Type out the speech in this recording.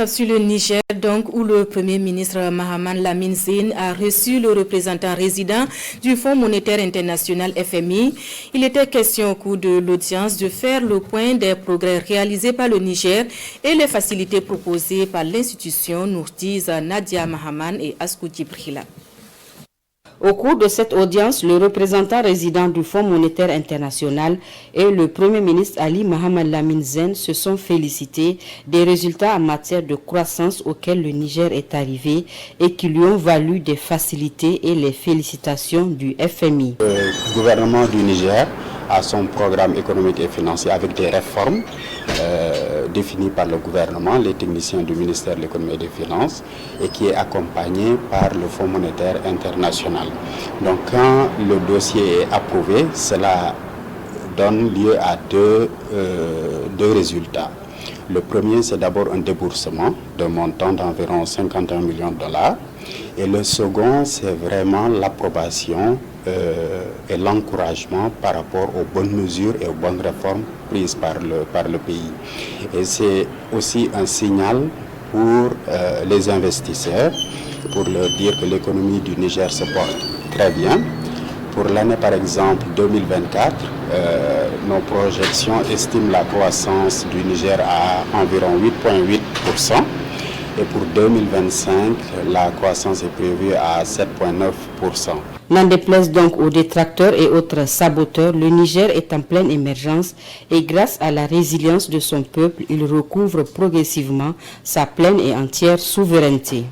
Sur le Niger, donc, où le Premier ministre Mahaman Lamine Zeine a reçu le représentant résident du Fonds monétaire international FMI, il était question au cours de l'audience de faire le point des progrès réalisés par le Niger et les facilités proposées par l'institution, nous disent Nadia Mahaman et Askou Djibrila. Au cours de cette audience, le représentant résident du Fonds monétaire international et le Premier ministre Ali Mohamed Lamine Zeine se sont félicités des résultats en matière de croissance auxquels le Niger est arrivé et qui lui ont valu des facilités et les félicitations du FMI. Le gouvernement du Niger a son programme économique et financier avec des réformes définies par le gouvernement, les techniciens du ministère de l'économie et des finances, et qui est accompagné par le Fonds monétaire international. Donc quand le dossier est approuvé, cela donne lieu à deux résultats. Le premier, c'est d'abord un déboursement d'un montant d'environ 51 millions de dollars. Et le second, c'est vraiment l'approbation et l'encouragement par rapport aux bonnes mesures et aux bonnes réformes prises par le pays. Et c'est aussi un signal pour les investisseurs, pour leur dire que l'économie du Niger se porte très bien. Pour l'année par exemple 2024, nos projections estiment la croissance du Niger à environ 8,8%. Et pour 2025, la croissance est prévue à 7,9%. N'en déplaise donc aux détracteurs et autres saboteurs, le Niger est en pleine émergence et grâce à la résilience de son peuple, il recouvre progressivement sa pleine et entière souveraineté.